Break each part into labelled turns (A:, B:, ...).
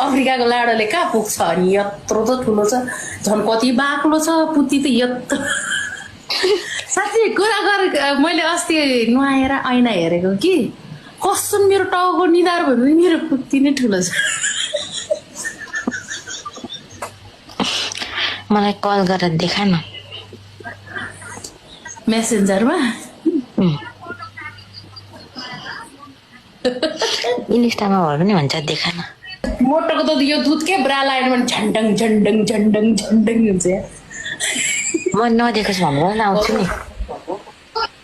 A: अफ्रिकाको लाडोले कहाँ पुग्छ अनि यत्रो त ठुलो छ झन् कति बाक्लो छ पुती त यत्रो साँच्चै कुरा गरेर मैले अस्ति नुहाएर ऐना हेरेको कि कस्तो मेरो टाउको निधार भयो भने मेरो पुती नै ठुलो छ
B: मलाई कल गरेर देखा न
A: मेसेन्जरमा
B: इन्स्टामा भयो भने भन्छ देखा न
A: मोटोको त यो दुधकै ब्रा लाइन भने झन्डङ झन्डङ झन्डङ झन्डङ हुन्छ
B: म नदेखेको भनेर नि आउँछु नि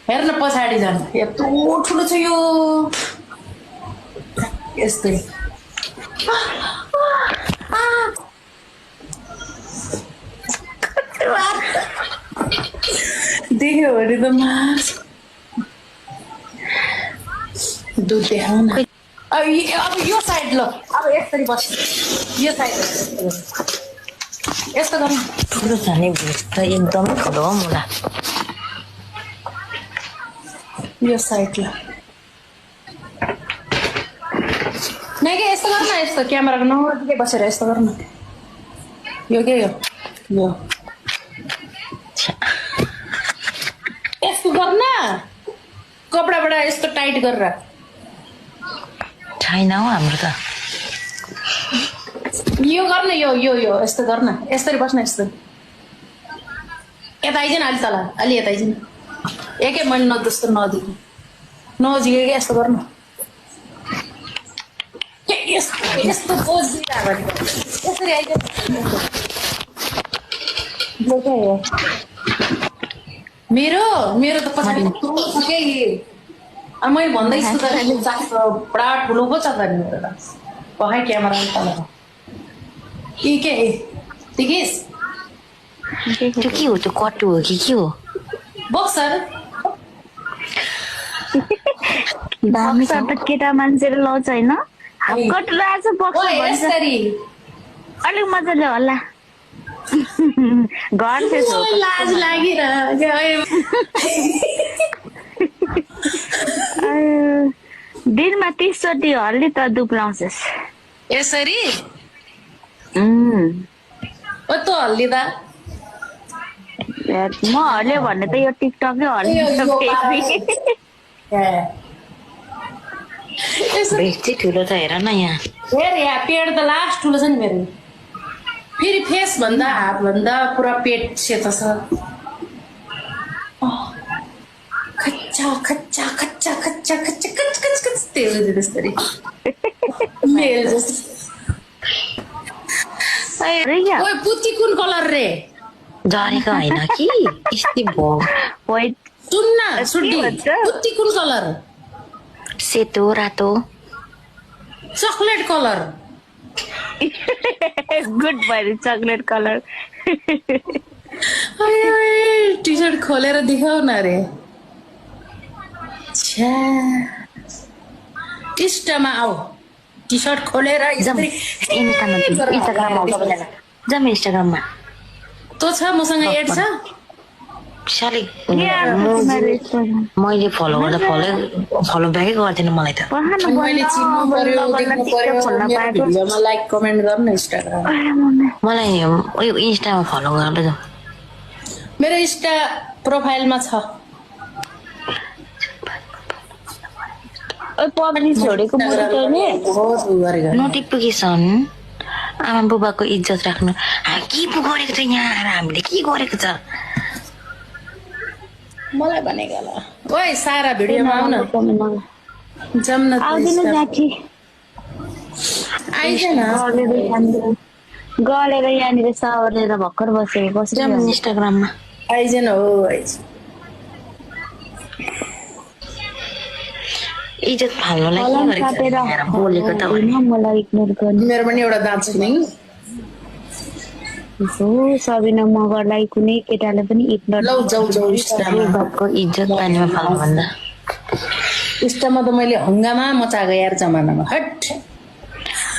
A: हेर्न पछाडि झन् यत्रो ठुलो छ यो यस्तै देख्यो भने त मास दुध देखाउ न अब यो साइड ल अब यसरी बस यो साइड यस्तो गर्नु
B: ठुलो छ नि भुस त एकदमै ठुलो हो मुला
A: यो साइड ल नै के यस्तो गर्नु यस्तो क्यामेराको नजिकै बसेर यस्तो गर्नु यो के यो यस्तो गर्न कपडाबाट यस्तो टाइट गरेर
B: छैन हौ हाम्रो त
A: यो गर्न यो यो यो यस्तो गर्न यसरी बस्न यस्तो यता आइज न अलि तल अलि यता आइज न एकै मन जस्तो नजिक नजिकै यस्तो गर्नु यस्तो पोज दिइरहेको यसरी आइज मेरो मेरो त पछाडि के अनि मैले भन्दैछु त बडा ठुलो पो छ त नि मेरो त पखाइ क्यामेरा तल के देखिस्
B: त्यो के हो त्यो कटु हो कि के हो
A: बक्सर
C: बक्सर त केटा मान्छेले लाउँछ होइन कटु लगाएको बक्सर
A: यसरी
C: अलिक मजाले होला घर
A: लाज
C: दिनमा 30 चोटि हल्ली त दुब्लाउँछस्
A: यसरी
C: म
A: ओ त हल्लिदा
C: हल्यो भने त यो टिकटकै
B: बेसी ठुलो त हेर न यहाँ
A: हेर यहाँ पेट त लास्ट ठुलो छ नि मेरो फेरि फेस भन्दा हात भन्दा पुरा पेट सेतो छ खच्चा खच्चा खच्चा खच्चा खच्चा खच खच खच तेल त्यस्तरी मेल जस्तो ओए पुती कुन कलर रे
B: झरेको होइन कि यस्तै भयो
A: सुन्न सुड्डी पुती कुन कलर
B: सेतो रातो
A: चकलेट कलर
C: गुड भयो चकलेट कलर
A: टी सर्ट खोलेर देखाउ न रे इन्स्टामा आऊ टी सर्ट खोलेर
B: इन्स्टाग्राममा
A: तो छ मसँग एड छ
B: साले मैले फलो गर्दा फलो ब्याकै गर्दैन मलाई त
A: मैले चिन्नु पर्यो देख्नु पर्यो भिडियोमा लाइक कमेन्ट गर्नु इन्स्टाग्राम
B: मलाई उयो इन्स्टामा फलो गर्दै जाऊ
A: मेरो इन्स्टा प्रोफाइलमा छ
B: नोटिफिकेसन आमा बुबाको इज्जत राख्नु के पो गरेको छ यहाँ आएर हामीले के गरेको छ
A: मलाई भनेको होला ओइ सारा भिडियोमा आउन जम्न आइज न
C: गलेर यहाँनिर सावरेर भर्खर बसेको
B: इन्स्टाग्राममा
A: आइज न हो आइज
B: इज्जत फाल्नुलाई के गरेको बोलेको त
C: मलाई इग्नोर गर्नु
A: मेरो पनि एउटा दाँत छ नि
C: सबिना मगरलाई कुनै केटाले पनि इग्नोर
A: लौ जाऊ जाऊ
B: बाबको इज्जत पानीमा फाल्नु भन्दा
A: इन्स्टामा त मैले हङ्गामा मचाएको यार जमानामा हट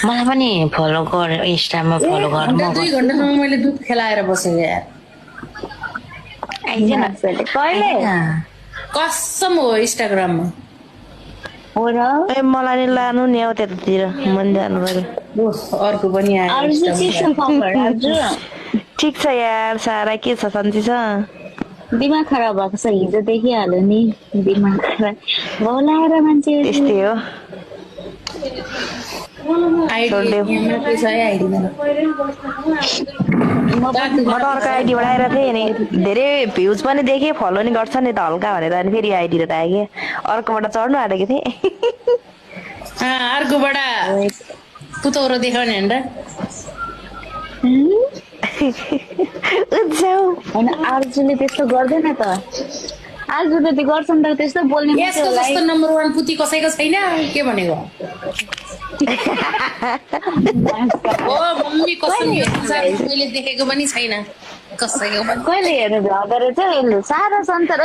B: मलाई पनि फलो गर इन्स्टामा फलो गर्नु
A: 2 घण्टासम्म मैले दुध खेलाएर बसेको यार
C: आइज न कहिले
A: कसम हो इन्स्टाग्राममा
C: हो र
B: ए मलाई नि लानु नि हौ त्यतातिर मन जानु पर्यो
A: ओह, अर्को पनि आयो
C: अर्जु के छ खबर अर्जु
B: ठिक छ यार सारा के छ सन्चै छ
C: दिमाग खराब भएको छ हिजो देखिहाल्यो नि दिमाग खराब बोलाएर मान्छे
B: त्यस्तै हो
A: आइडी यहाँकै छ है आइडी
B: म त अर्को आइडीबाट आएर थिएँ नि धेरै भ्युज पनि देखेँ फलो नि गर्छ नि त हल्का भनेर अनि फेरि आइडी त आएँ अर्कोबाट चढ्नु आँटेको थिएँ
A: अर्कोबाट पुतौरो देखाउने होइन
C: होइन अर्जुले त्यस्तो गर्दैन त अर्जुले त गर्छन् त त्यस्तो बोल्ने
A: यसको जस्तो नम्बर 1 पुती कसैको छैन के भनेको ओ मम्मी कसम यो संसार मैले देखेको पनि छैन कसैको पनि
C: कहिले हेर्नु भ्याउँदो रहेछ यसले सारा संसार